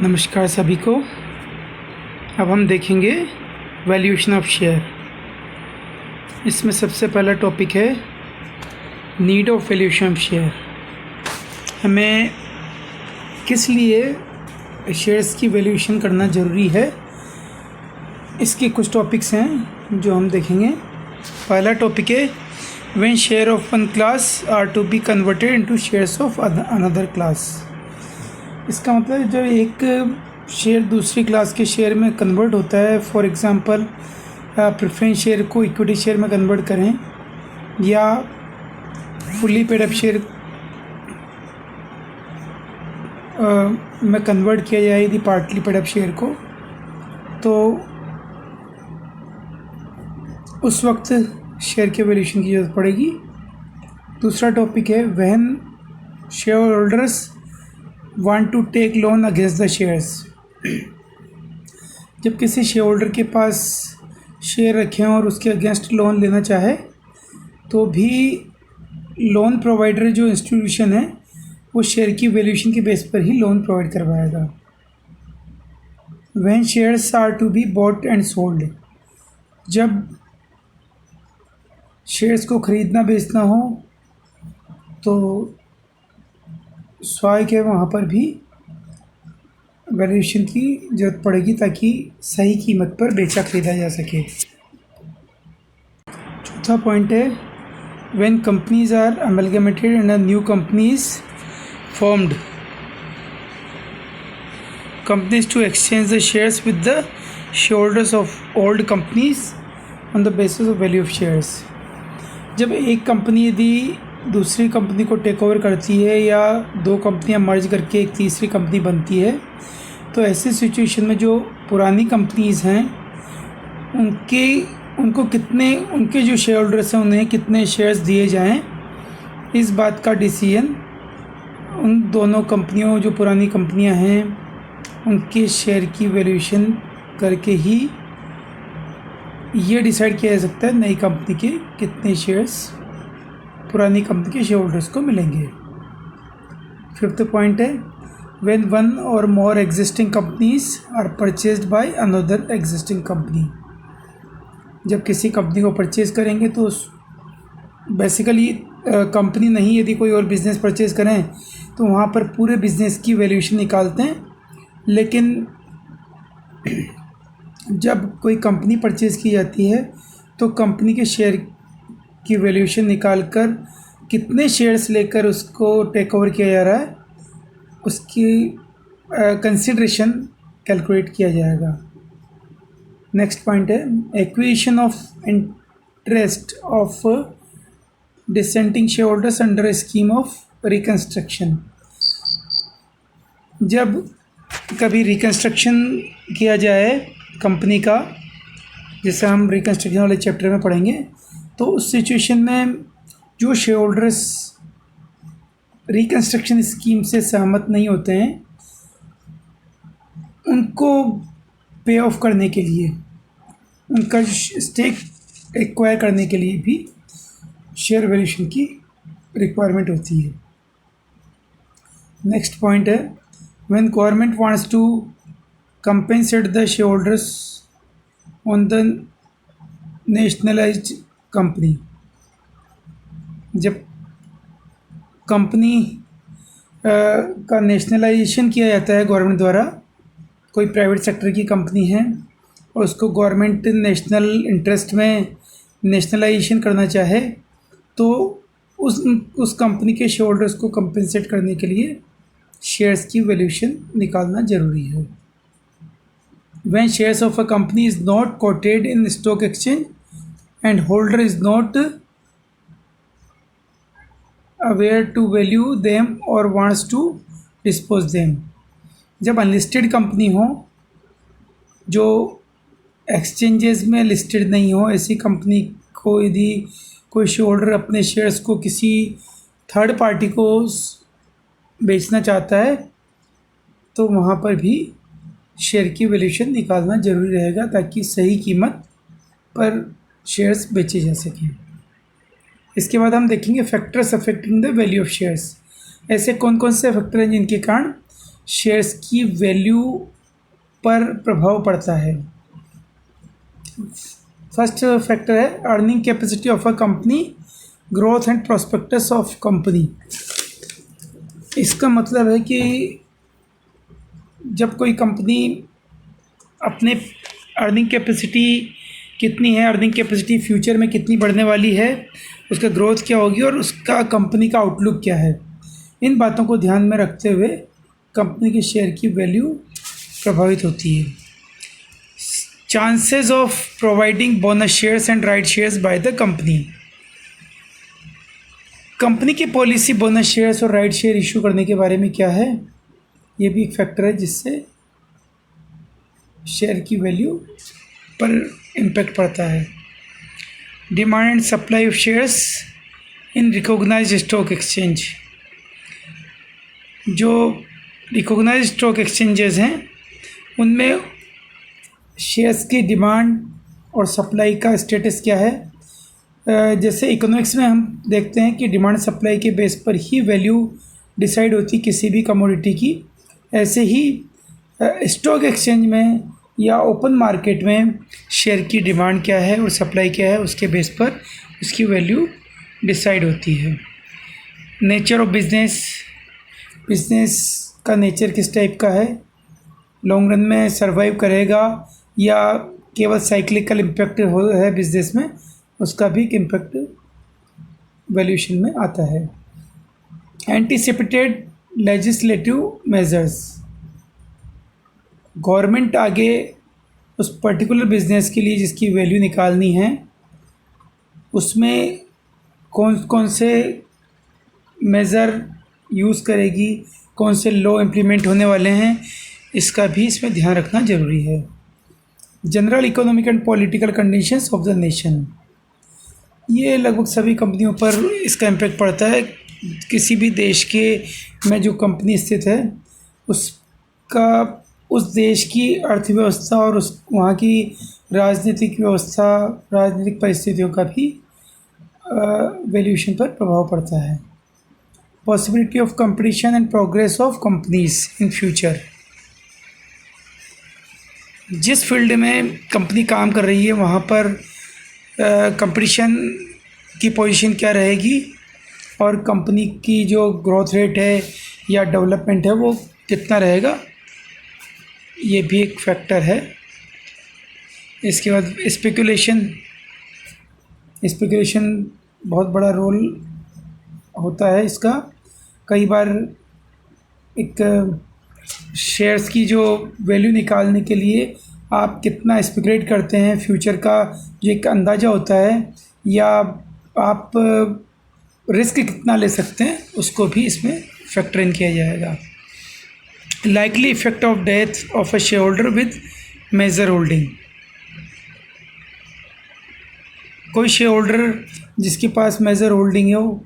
नमस्कार सभी को। अब हम देखेंगे वैल्यूएशन ऑफ शेयर। इसमें सबसे पहला टॉपिक है need of valuation of share. हमें किस लिए शेयर्स की वैल्यूएशन करना ज़रूरी है, इसके कुछ टॉपिक्स हैं जो हम देखेंगे। पहला टॉपिक है when share of one class are to be converted into shares of another class. इसका मतलब जब एक शेयर दूसरी क्लास के शेयर में कन्वर्ट होता है, फॉर एग्ज़ाम्पल प्रेफरेंस शेयर को इक्विटी शेयर में कन्वर्ट करें या फुली पेड अप शेयर में कन्वर्ट किया जाए यदि पार्टली पेड अप शेयर को, तो उस वक्त शेयर के वैल्यूएशन की ज़रूरत पड़ेगी। दूसरा टॉपिक है when share holders want to take loan against the shares. जब किसी शेयर होल्डर के पास शेयर रखे हों और उसके अगेंस्ट लोन लेना चाहे तो भी लोन प्रोवाइडर जो इंस्टीट्यूशन है वो शेयर की वैल्यूएशन के बेस पर ही लोन प्रोवाइड करवाएगा। When shares are to be bought and sold. जब शेयर्स को ख़रीदना बेचना हो तो स्वाभाविक है वहाँ पर भी वैल्यूएशन की ज़रूरत पड़ेगी ताकि सही कीमत पर बेचा ख़रीदा जा सके। चौथा पॉइंट है when companies are amalgamated and a new companies formed, companies to exchange the shares with the share holders of old companies on the basis of value of shares. जब एक कंपनी यदि दूसरी कंपनी को take over करती है या दो कंपनियां मर्ज करके एक तीसरी कंपनी बनती है, तो ऐसी सिचुएशन में जो पुरानी कंपनीज़ हैं उनके जो शेयर होल्डर्स हैं उन्हें कितने शेयर्स दिए जाएं, इस बात का डिसीजन उन दोनों कंपनियों जो पुरानी कंपनियां हैं उनके शेयर की वैल्यूएशन करके ही ये डिसाइड किया जा सकता है नई कंपनी के कितने शेयर्स पुरानी कंपनी के शेयर होल्डर्स को मिलेंगे। फिफ्थ पॉइंट है when one or more existing companies are purchased by another existing company. जब किसी कंपनी को परचेज़ करेंगे तो बेसिकली कंपनी नहीं, यदि कोई और बिज़नेस परचेज़ करें तो वहाँ पर पूरे बिज़नेस की वैल्यूएशन निकालते हैं। लेकिन जब कोई कंपनी परचेज़ की जाती है तो कंपनी के शेयर की वैल्यूएशन निकालकर कितने शेयर्स लेकर उसको टेक ओवर किया जा रहा है उसकी कंसिडरेशन कैलकुलेट किया जाएगा। नेक्स्ट पॉइंट है acquisition of interest of dissenting share holders under A scheme of reconstruction. जब कभी रिकंस्ट्रक्शन किया जाए कंपनी का, जैसे हम रिकंस्ट्रक्शन वाले चैप्टर में पढ़ेंगे, तो उस सिचुएशन में जो शेयर होल्डर्स रिकंस्ट्रक्शन स्कीम से सहमत नहीं होते हैं उनको पे ऑफ करने के लिए, उनका स्टेक एक्वायर करने के लिए भी शेयर वैल्यूएशन की रिक्वायरमेंट होती है। नेक्स्ट पॉइंट है when government wants to compensate the share holders on the nationalised company. जब कंपनी का नेशनलाइजेशन किया जाता है गवर्नमेंट द्वारा, कोई प्राइवेट सेक्टर की कंपनी है और उसको गवर्नमेंट नेशनल इंटरेस्ट में नेशनलाइजेशन करना चाहे तो उस कंपनी के शेयर होल्डर्स को कंपेंसेट करने के लिए शेयर्स की वैल्यूएशन निकालना ज़रूरी है। When shares of a company is not quoted in stock exchange and holder is not aware to value them or wants to dispose them। जब अनलिस्टेड कंपनी हो जो एक्सचेंजेस में लिस्टेड नहीं हो, ऐसी कंपनी को यदि कोई शेयर होल्डर अपने शेयर्स को किसी थर्ड पार्टी को बेचना चाहता है तो वहाँ पर भी शेयर की वैल्यूएशन निकालना ज़रूरी रहेगा ताकि सही कीमत पर शेयर्स बेचे जा सकें। इसके बाद हम देखेंगे factors affecting the value of shares. ऐसे कौन कौन से फैक्टर हैं जिनके कारण शेयर्स की वैल्यू पर प्रभाव पड़ता है। फर्स्ट फैक्टर है earning capacity of a company, growth and prospectus of company. इसका मतलब है कि जब कोई कंपनी अपने अर्निंग कैपेसिटी कितनी है, अर्निंग कैपेसिटी फ्यूचर में कितनी बढ़ने वाली है, उसका ग्रोथ क्या होगी और उसका कंपनी का आउटलुक क्या है, इन बातों को ध्यान में रखते हुए कंपनी के शेयर की वैल्यू प्रभावित होती है। Chances of providing bonus shares and right shares by the company. Company की पॉलिसी बोनस शेयर्स और राइट शेयर इशू करने के बारे में क्या है, ये भी एक फैक्टर है जिससे शेयर की वैल्यू पर इम्पैक्ट पड़ता है। Demand and supply of shares in recognised stock exchange. जो रिकॉग्नाइज्ड स्टॉक एक्सचेंजेस हैं उनमें शेयर्स की डिमांड और सप्लाई का स्टेटस क्या है। जैसे इकोनॉमिक्स में हम देखते हैं कि डिमांड सप्लाई के बेस पर ही वैल्यू डिसाइड होती किसी भी कमोडिटी की, ऐसे ही स्टॉक एक्सचेंज में या ओपन मार्केट में शेयर की डिमांड क्या है और सप्लाई क्या है, उसके बेस पर उसकी वैल्यू डिसाइड होती है। Nature of business. बिजनेस का नेचर किस टाइप का है, लॉन्ग रन में सर्वाइव करेगा या केवल साइक्लिकल इम्पैक्ट है बिजनेस में, उसका भी इम्पैक्ट वैल्यूएशन में आता है। Anticipated legislative measures. गवर्नमेंट आगे उस पर्टिकुलर बिजनेस के लिए जिसकी वैल्यू निकालनी है उसमें कौन कौन से मेज़र यूज़ करेगी, कौन से लॉ इम्प्लीमेंट होने वाले हैं, इसका भी इसमें ध्यान रखना ज़रूरी है। General economic and political conditions of the nation. ये लगभग सभी कंपनियों पर इसका इम्पैक्ट पड़ता है। किसी भी देश के में जो कंपनी स्थित है उसका उस देश की अर्थव्यवस्था और उस वहाँ की राजनीतिक व्यवस्था, राजनीतिक परिस्थितियों का भी वैल्यूएशन पर प्रभाव पड़ता है। Possibility of competition and progress of companies in future. जिस फील्ड में कंपनी काम कर रही है वहाँ पर कंपटीशन की पोजीशन क्या रहेगी और कंपनी की जो ग्रोथ रेट है या डेवलपमेंट है वो कितना रहेगा, ये भी एक फैक्टर है। इसके बाद स्पेकुलेशन बहुत बड़ा रोल होता है इसका। कई बार एक शेयर्स की जो वैल्यू निकालने के लिए आप कितना स्पेकुलेट करते हैं, फ्यूचर का जो एक अंदाज़ा होता है, या आप रिस्क कितना ले सकते हैं, उसको भी इसमें फैक्टर इन किया जाएगा। Likely effect of death of a share holder with major holding. कोई शेयर होल्डर जिसके पास मेजर होल्डिंग हो,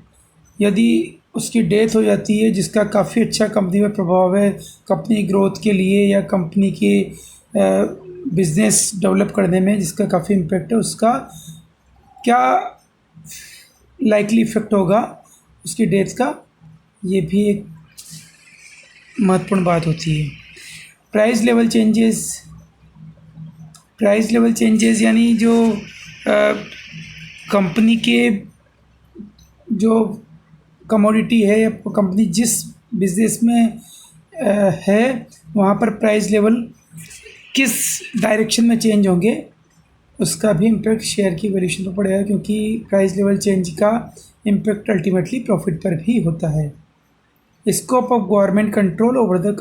यदि उसकी डेथ हो जाती है जिसका काफ़ी अच्छा कंपनी में प्रभाव है, कंपनी ग्रोथ के लिए या कंपनी के बिज़नेस डेवलप करने में जिसका काफ़ी इम्पेक्ट है, उसका क्या लाइकली इफेक्ट होगा उसकी डेथ का, ये भी एक महत्वपूर्ण बात होती है। प्राइस लेवल चेंजेस यानी जो कंपनी के जो कमोडिटी है या कंपनी जिस बिज़नेस में है वहाँ पर प्राइस लेवल किस डायरेक्शन में चेंज होंगे, उसका भी इम्पैक्ट शेयर की वैल्यूएशन पर पड़ेगा, क्योंकि प्राइस लेवल चेंज का इम्पैक्ट अल्टीमेटली प्रॉफिट पर भी होता है। Scope of government control over the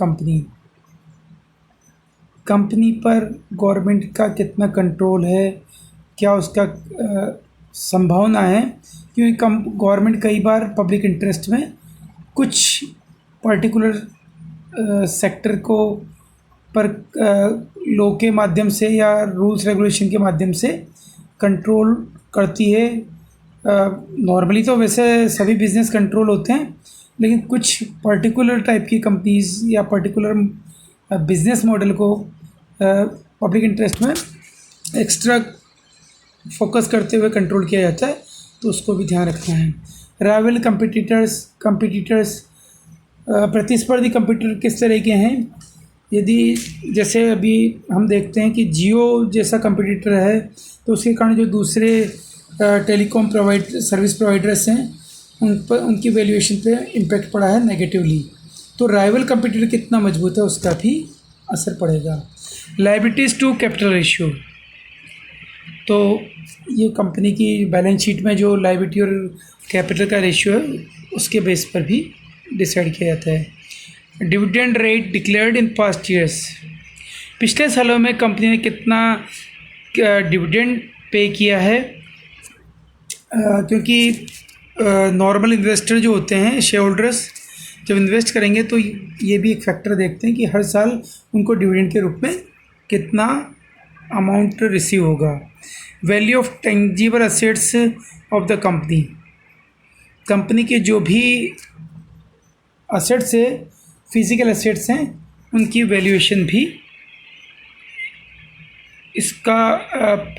company पर गवर्नमेंट का कितना कंट्रोल है, क्या उसका संभावना है, क्योंकि गवर्नमेंट कई बार पब्लिक इंटरेस्ट में कुछ पर्टिकुलर सेक्टर को पर लॉ के माध्यम से या रूल्स रेगुलेशन के माध्यम से कंट्रोल करती है। नॉर्मली तो वैसे सभी बिज़नेस कंट्रोल होते हैं, लेकिन कुछ पर्टिकुलर टाइप की कंपनीज या पर्टिकुलर बिज़नेस मॉडल को पब्लिक इंटरेस्ट में एक्स्ट्रा फोकस करते हुए कंट्रोल किया जाता है, तो उसको भी ध्यान रखना है। राइवल कंपिटिटर्स प्रतिस्पर्धी कंप्यूटर किस तरह के हैं, यदि जैसे अभी हम देखते हैं कि जियो जैसा कंपटीटर है तो उसके कारण जो दूसरे टेलीकॉम सर्विस प्रोवाइडर्स हैं उन पर उनकी वैल्यूएशन पे इम्पेक्ट पड़ा है नेगेटिवली। तो राइवल कंपटीटर कितना मजबूत है उसका भी असर पड़ेगा। लायबिलिटीज़ टू कैपिटल रेशियो, तो ये कंपनी की बैलेंस शीट में जो लायबिलिटी और कैपिटल का रेशियो है उसके बेस पर भी डिसाइड किया जाता है। Dividend rate declared in past years, पिछले सालों में कंपनी ने कितना डिविडेंड पे किया है, क्योंकि नॉर्मल इन्वेस्टर जो होते हैं शेयर होल्डर्स जब इन्वेस्ट करेंगे तो ये भी एक फैक्टर देखते हैं कि हर साल उनको डिविडेंड के रूप में कितना अमाउंट रिसीव होगा। Value of tangible assets of the company, company के जो भी असेट्स है फिजिकल असेट्स हैं उनकी वैल्यूएशन भी इसका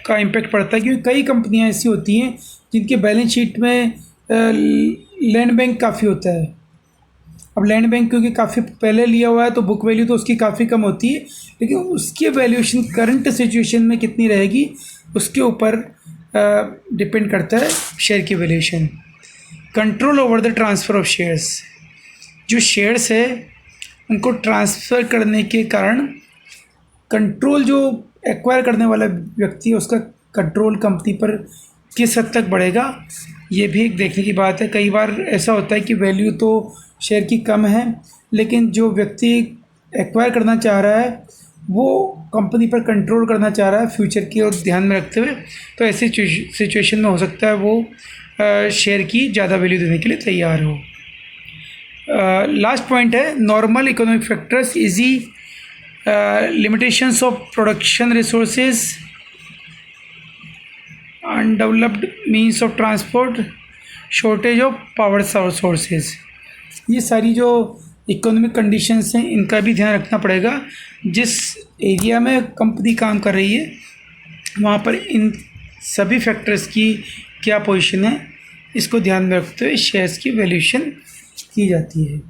का इम्पेक्ट पड़ता है, क्योंकि कई कंपनियां ऐसी होती हैं जिनके बैलेंस शीट में लैंड बैंक काफ़ी होता है। अब लैंड बैंक क्योंकि काफ़ी पहले लिया हुआ है तो बुक वैल्यू तो उसकी काफ़ी कम होती है, लेकिन उसकी वैल्यूएशन करंट सिचुएशन में कितनी रहेगी उसके ऊपर डिपेंड करता है शेयर की valuation. Control over the transfer of shares, जो शेयर्स है उनको ट्रांसफ़र करने के कारण कंट्रोल जो एक्वायर करने वाला व्यक्ति है उसका कंट्रोल कंपनी पर किस हद तक बढ़ेगा, ये भी एक देखने की बात है। कई बार ऐसा होता है कि वैल्यू तो शेयर की कम है लेकिन जो व्यक्ति एक्वायर करना चाह रहा है वो कंपनी पर कंट्रोल करना चाह रहा है फ्यूचर की और ध्यान में रखते हुए, तो ऐसी सिचुएशन में हो सकता है वो शेयर की ज़्यादा वैल्यू देने के लिए तैयार हो। लास्ट पॉइंट है normal economic factors, easy limitations of production resources, undeveloped means of transport, shortage of power sources. ये सारी जो इकोनॉमिक कंडीशंस हैं इनका भी ध्यान रखना पड़ेगा। जिस एरिया में कंपनी काम कर रही है वहाँ पर इन सभी फैक्टर्स की क्या पोजीशन है इसको ध्यान में रखते हुए शेयर्स की वैल्यूएशन की जाती है।